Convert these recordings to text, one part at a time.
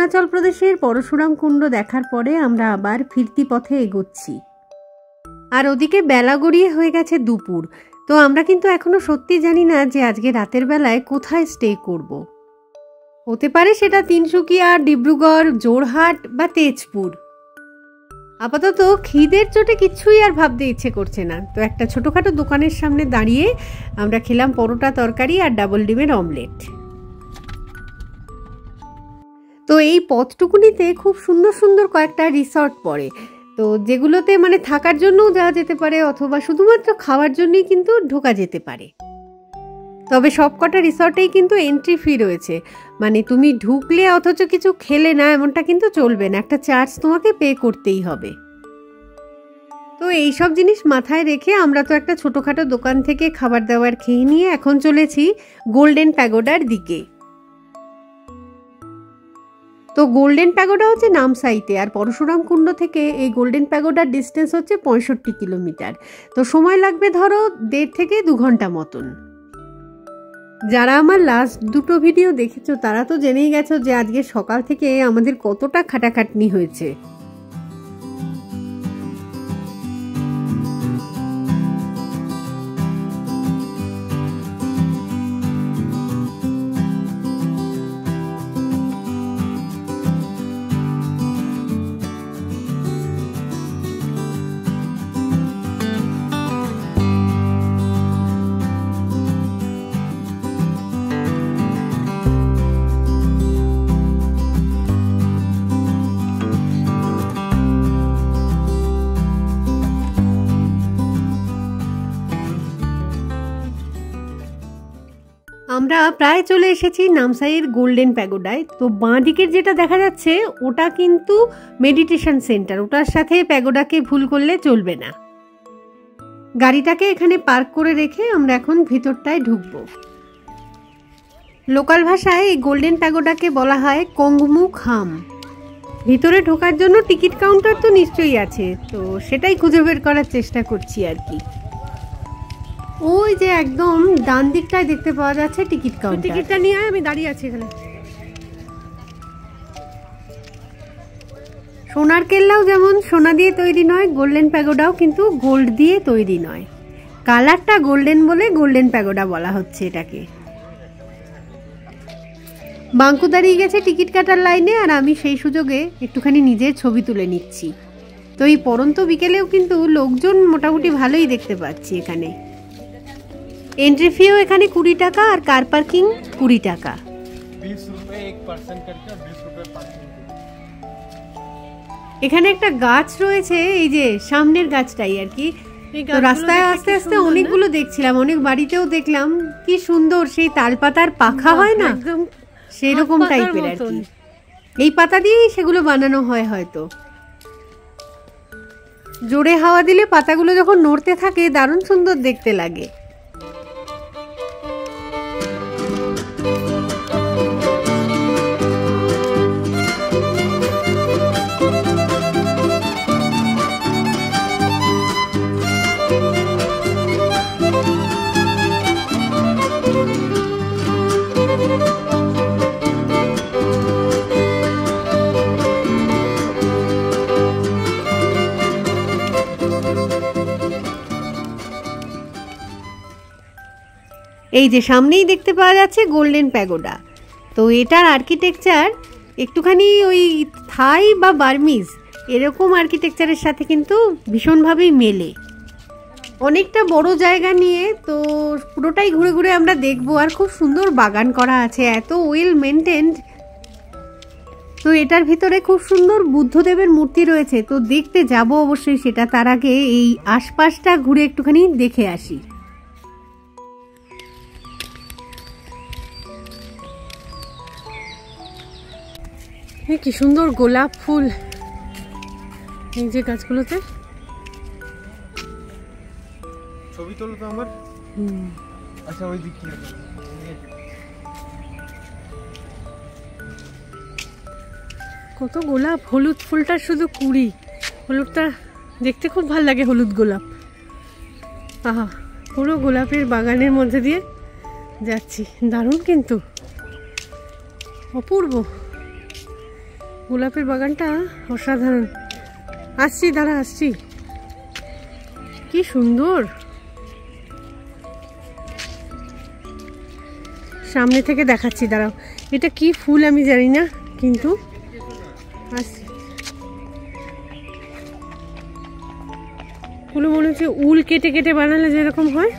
অরুণাচল প্রদেশের পরশুরাম কুণ্ড দেখার পরে আমরা আবার ফিরতি পথে এগোচ্ছি। আর ওদিকে বেলা গড়িয়ে হয়ে গেছে দুপুর। তো আমরা কিন্তু এখনো সত্যি জানি না যে আজকে রাতের বেলায় কোথায় স্টে করব। হতে পারে সেটা তিনসুকিয়া, ডিব্রুগড়, জোরহাট বা তেজপুর। আপাতত খিদের চোটে কিচ্ছুই আর ভাবতে ইচ্ছে করছে না। তো একটা ছোটোখাটো দোকানের সামনে দাঁড়িয়ে আমরা খেলাম পরোটা তরকারি আর ডাবল ডিমের অমলেট। তো এই পথটুকুনিতে খুব সুন্দর সুন্দর কয়েকটা রিসর্ট পড়ে, তো যেগুলোতে মানে থাকার জন্যও যাওয়া যেতে পারে অথবা শুধুমাত্র খাওয়ার জন্যই কিন্তু ঢোকা যেতে পারে। তবে সবকটা রিসর্টেই কিন্তু এন্ট্রি ফি রয়েছে, মানে তুমি ঢুকলে অথচ কিছু খেলে না এমনটা কিন্তু চলবে না, একটা চার্জ তোমাকে পে করতেই হবে। তো এইসব জিনিস মাথায় রেখে আমরা তো একটা ছোটোখাটো দোকান থেকে খাবার দাবার খেয়ে নিয়ে এখন চলেছি গোল্ডেন প্যাগোডার দিকে। তো গোল্ডেন প্যাগোডা হচ্ছে নামসাইতে, আর পরশুরাম কুণ্ড থেকে এই গোল্ডেন প্যাগোডার ডিস্টেন্স হচ্ছে 65 কিলোমিটার। তো সময় লাগবে ধরো 1.5 থেকে 2 ঘন্টা মতন। যারা আমার লাস্ট দুটো ভিডিও দেখেছো তারা তো জেনেই গেছো যে আজকে সকাল থেকে আমাদের কতটা খাটাখাটনি হয়েছে। আমরা প্রায় চলে এসেছি নামসাইয়ের গোল্ডেন প্যাগোডায়। তো বাঁ দিকের যেটা দেখা যাচ্ছে ওটা কিন্তু মেডিটেশন সেন্টার, ওটার সাথে প্যাগোডাকে ভুল করলে চলবে না। গাড়িটাকে এখানে পার্ক করে রেখে আমরা এখন ভিতরটায় ঢুকবো। লোকাল ভাষায় এই গোল্ডেন প্যাগোডাকে বলা হয় কংমু খাম। ভিতরে ঢোকার জন্য টিকিট কাউন্টার তো নিশ্চয়ই আছে, তো সেটাই খুঁজে বের করার চেষ্টা করছি আর কি। ওই যে একদম ডান দিকটায় দেখতে পাওয়া যাচ্ছে টিকিট কাউন্টার। টিকিটটা নিয়ে আমি দাঁড়িয়ে আছি এখানে। সোনার কেল্লাও যেমন সোনা দিয়ে তৈরি নয়, গোল্ডেন প্যাগোডাও কিন্তু গোল্ড দিয়ে তৈরি নয়। কালারটা গোল্ডেন বলে গোল্ডেন প্যাগোডা বলা হচ্ছে এটাকে। বাঙ্কু দাঁড়িয়ে গেছে টিকিট কাটার লাইনে, আর আমি সেই সুযোগে একটুখানি নিজের ছবি তুলে নিচ্ছি। তো এই পরন্ত বিকেলেও কিন্তু লোকজন মোটামুটি ভালোই দেখতে পাচ্ছি এখানে। এন্ট্রি ফিও এখানে 20 টাকা আর কার পার্কিং 20 টাকা। 20 रुपए 1% करके और 20 रुपए पार्किंग। এখানে একটা গাছ রয়েছে, এই যে সামনের গাছটাই আর কি। তো রাস্তায় আস্তে আস্তে অনেকগুলো দেখছিলাম, অনেক বাড়িতেও দেখলাম, কি সুন্দর সেই তালপাতার পাখা হয় না, সেই রকম টাইপের আর কি। এই পাতা দিয়েই সেগুলো বানানো হয় হয়তো। জোরে হাওয়া দিলে পাতাগুলো যখন নড়তে থাকে দারুণ সুন্দর দেখতে লাগে। এই যে সামনেই দেখতে পাওয়া যাচ্ছে গোল্ডেন প্যাগোডা। তো এটার আর্কিটেকচার একটুখানি ওই থাই বা বার্মিজ এরকম আর্কিটেকচারের সাথে কিন্তু ভীষণভাবেই মেলে। অনেকটা বড় জায়গা নিয়ে, তো পুরোটাই ঘুরে ঘুরে আমরা দেখবো। আর খুব সুন্দর বাগান করা আছে, এত ওয়েল মেনটেন্ড। তো এটার ভিতরে খুব সুন্দর বুদ্ধদেবের মূর্তি রয়েছে, তো দেখতে যাব অবশ্যই সেটা। তার আগে এই আশপাশটা ঘুরে একটুখানি দেখে আসি। কি সুন্দর গোলাপ ফুল এই যে গাছগুলোতে। ছবি তোলো তো আমার। আচ্ছা ওই দিক থেকে কত গোলাপ। হলুদ ফুলটা শুধু 20, হলুদটা দেখতে খুব ভালো লাগে, হলুদ গোলাপ। আহা, পুরো গোলাপের বাগানের মধ্যে দিয়ে যাচ্ছি, দারুণ কিন্তু, অপূর্ব। গোলাপের বাগানটা অসাধারণ। আসছি, দাঁড়া আসছি। কি সুন্দর, সামনে থেকে দেখাচ্ছি, দাঁড়াও। এটা কি ফুল আমি জানি না, কিন্তু আসছি। ফুল মনে হচ্ছে উল কেটে কেটে বানালে যেরকম হয়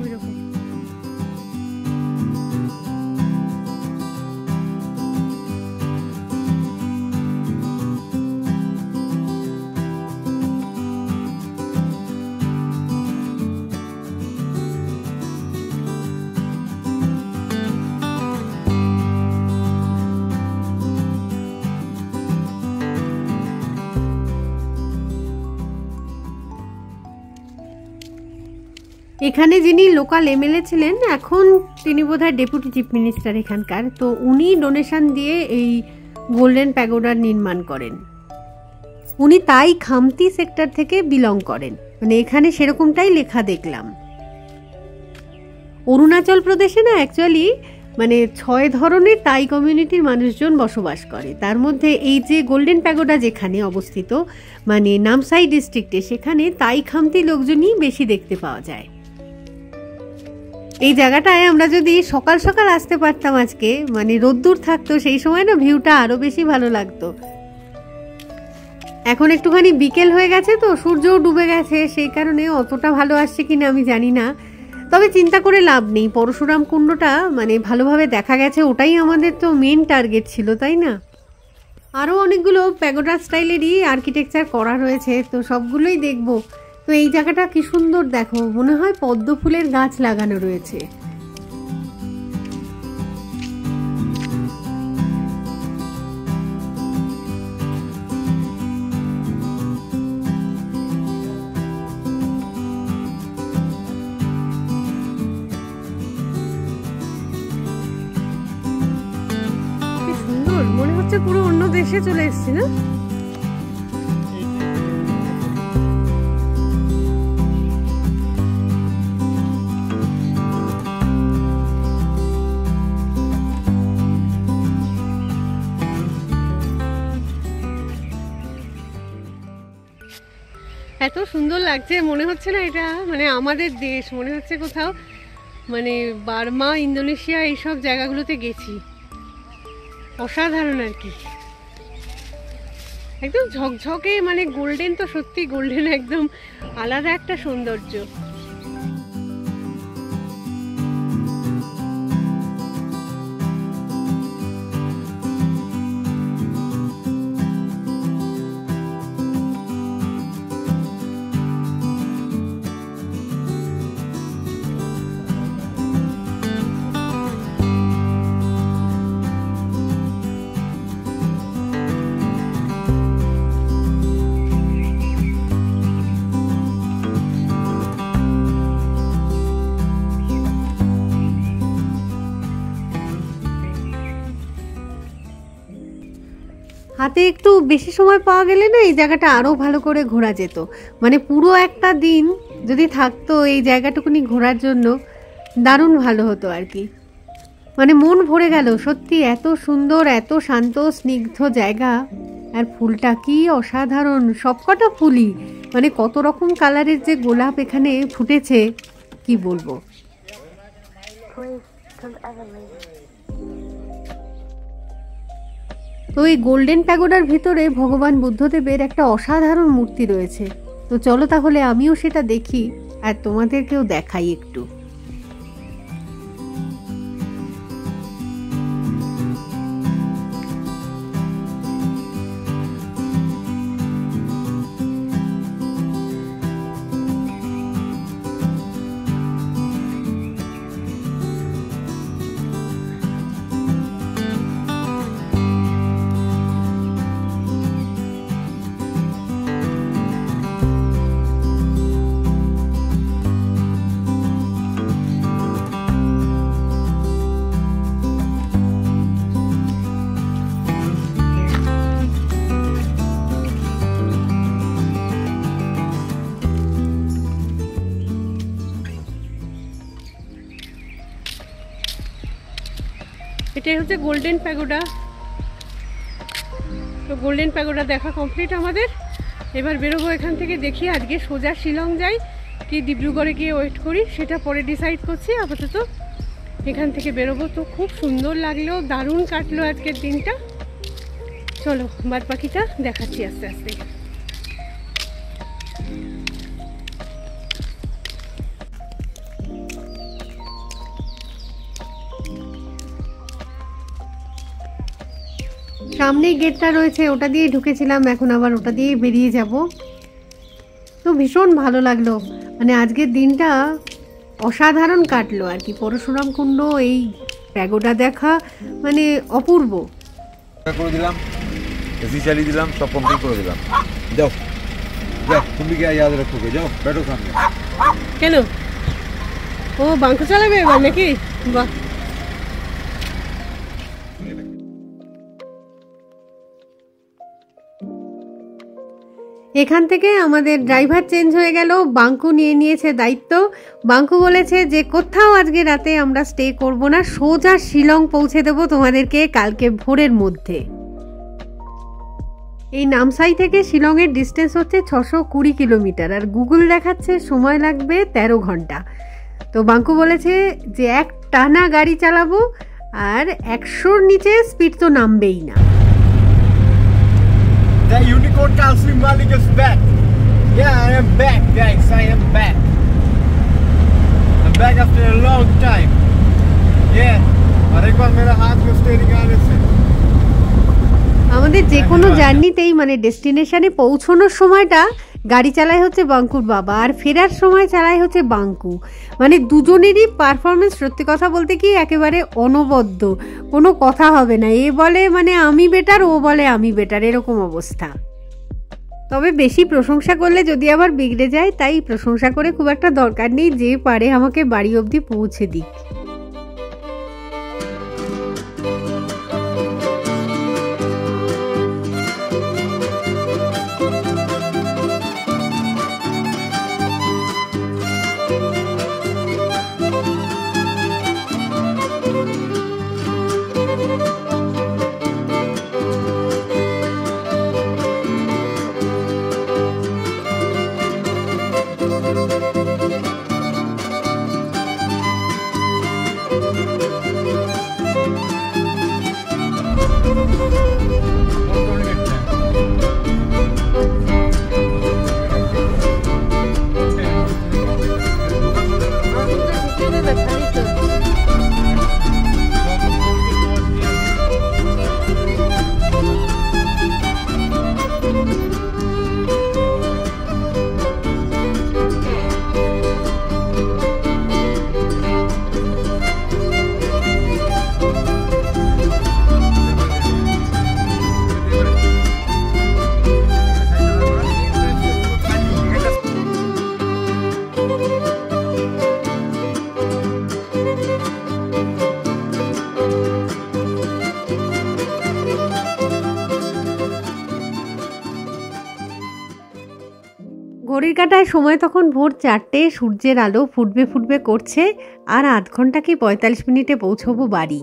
ওই রকম। এখানে যিনি লোকাল এমএলএ ছিলেন, এখন তিনি বোধহয় ডেপুটি চিফ মিনিস্টার এখানকার, তো উনি ডোনেশন দিয়ে এই গোল্ডেন প্যাগোডার নির্মাণ করেন। উনি তাই খামতি সেক্টর থেকে বিলং করেন, মানে এখানে সেরকমটাই লেখা দেখলাম। অরুণাচল প্রদেশে না অ্যাকচুয়ালি মানে 6 ধরনের তাই কমিউনিটির মানুষজন বসবাস করে। তার মধ্যে এই যে গোল্ডেন প্যাগোডা যেখানে অবস্থিত, মানে নামসাই ডিস্ট্রিক্টে, সেখানে তাই খামতি লোকজনই বেশি দেখতে পাওয়া যায়। এই জায়গাটায় আমরা যদি সকাল সকাল আসতে পারতাম আজকে, মানে রোদ্দুর থাকতো, সেই সময় না ভিউটা আরো বেশি ভালো লাগতো। এখন একটুখানি বিকেল হয়ে গেছে তো, সূর্যও ডুবে গেছে, সেই কারণে অতটা ভালো আসছে কিনা আমি জানি না। তবে চিন্তা করে লাভ নেই, পরশুরাম কুণ্ডটা মানে ভালোভাবে দেখা গেছে, ওটাই আমাদের তো মেন টার্গেট ছিল, তাই না? আরও অনেকগুলো প্যাগোডা স্টাইলেরই আর্কিটেকচার করা রয়েছে, তো সবগুলোই দেখবো। তো এই জায়গাটা কি সুন্দর দেখো, মনে হয় পদ্ম ফুলের গাছ লাগানো রয়েছে। কি সুন্দর, মনে হচ্ছে পুরো অন্য দেশে চলে এসেছি না? এত সুন্দর লাগছে, মনে হচ্ছে না এটা মানে আমাদের দেশ, মনে হচ্ছে কোথাও মানে বার্মা, ইন্দোনেশিয়া এইসব জায়গাগুলোতে গেছি। অসাধারণ আর কি, একদম ঝকঝকে, মানে গোল্ডেন, তো সত্যি গোল্ডেন, একদম আলাদা একটা সৌন্দর্য। হাতে একটু বেশি সময় পাওয়া গেলে না এই জায়গাটা আরো ভালো করে ঘোরা যেত, মানে পুরো একটা দিন যদি থাকতো এই জায়গাটুকুনি ঘোরার জন্য, দারুণ ভালো হতো আর কি। মানে মন ভরে গেল সত্যি, এত সুন্দর, এত শান্ত স্নিগ্ধ জায়গা। আর ফুলটা কি অসাধারণ, সবকটা ফুলই মানে কত রকম কালারের যে গোলাপ এখানে ফুটেছে কি বলবো। তো এই গোল্ডেন প্যাগোডার ভিতরে ভগবান বুদ্ধদেবের একটা অসাধারণ মূর্তি রয়েছে। তো চলো তাহলে আমিও সেটা দেখি আর তোমাদেরকেও দেখাই একটু। এটাই হচ্ছে গোল্ডেন প্যাগোডা। গোল্ডেন প্যাগোডা দেখা কমপ্লিট আমাদের। এবার বেরোবো এখান থেকে, দেখি আজকে সোজা শিলং যাই কি ডিব্রুগড়ে গিয়ে ওয়েট করি সেটা পরে ডিসাইড করছি। আপাতত এখান থেকে বেরোবো। তো খুব সুন্দর লাগলো, দারুণ কাটলো আজকের দিনটা। চলো বাদ বাকিটা দেখাচ্ছি আস্তে আস্তে। সামনেই গেটটা রয়েছে, ওটা দিয়ে ঢুকেছিলাম, এখন আবার ওটা দিয়ে বেরিয়ে যাব। তো ভীষণ ভালো লাগলো, মানে আজকের দিনটা অসাধারণ কাটলো আর কি। পরশুরাম কুণ্ড এই প্যাগোডা দেখা মানে অপূর্ব। করে দিলাম, এসি চালিয়ে দিলাম, সব কমপ্লিট করে দিলাম। যাও যাও, তুমি কি याद रखोगे, যাও बैठो सामने। কেন ও বাঙ্কু চালাবে এবার নাকি? বাহ। এখান থেকে আমাদের ড্রাইভার চেঞ্জ হয়ে গেল, বাঙ্কু নিয়ে নিয়েছে দায়িত্ব। বাঙ্কু বলেছে যে কোথাও আজকে রাতে আমরা স্টে করব না, সোজা শিলং পৌঁছে দেব তোমাদেরকে কালকে ভোরের মধ্যে। এই নামসাই থেকে শিলংয়ের ডিস্টেন্স হচ্ছে 620 কিলোমিটার, আর গুগল দেখাচ্ছে সময় লাগবে 13 ঘন্টা। তো বাঙ্কু বলেছে যে এক টানা গাড়ি চালাবো, আর 100-র নিচে স্পিড তো নামবেই না। The unicorn Kalsi Malik is back. Yeah, I am back, guys. I am back. I'm back after a long time. Yeah. और एक बार मेरा हाथ को स्टीयरिंग आने से। আমাদের যে কোনো জার্নিতেই মানে ডেস্টিনেশনে পৌঁছানোর সময়টা গাড়ি চালায় হচ্ছে বাঙ্কুর বাবা, আর ফেরার সময় চালায় হচ্ছে বাঙ্কু। মানে দুজনেরই পারফরমেন্স সত্যি কথা বলতে কি একেবারে অনবদ্য, কোনো কথা হবে না। এ বলে মানে আমি বেটার, ও বলে আমি বেটার, এরকম অবস্থা। তবে বেশি প্রশংসা করলে যদি আবার বিগড়ে যায়, তাই প্রশংসা করে খুব একটা দরকার নেই, যে পারে আমাকে বাড়ি অবধি পৌঁছে দিক। ঘড়ির কাঁটায় সময় তখন ভোর 4টে, সূর্যের আলো ফুটবে ফুটবে করছে, আর 8 ঘন্টা কি 45 মিনিটে পৌঁছবো বাড়ি।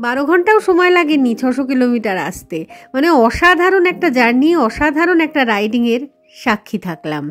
12 ঘন্টাও সময় লাগেনি 600 কিলোমিটার আসতে। মানে অসাধারণ একটা জার্নি, অসাধারণ একটা রাইডিংয়ের সাক্ষী থাকলাম।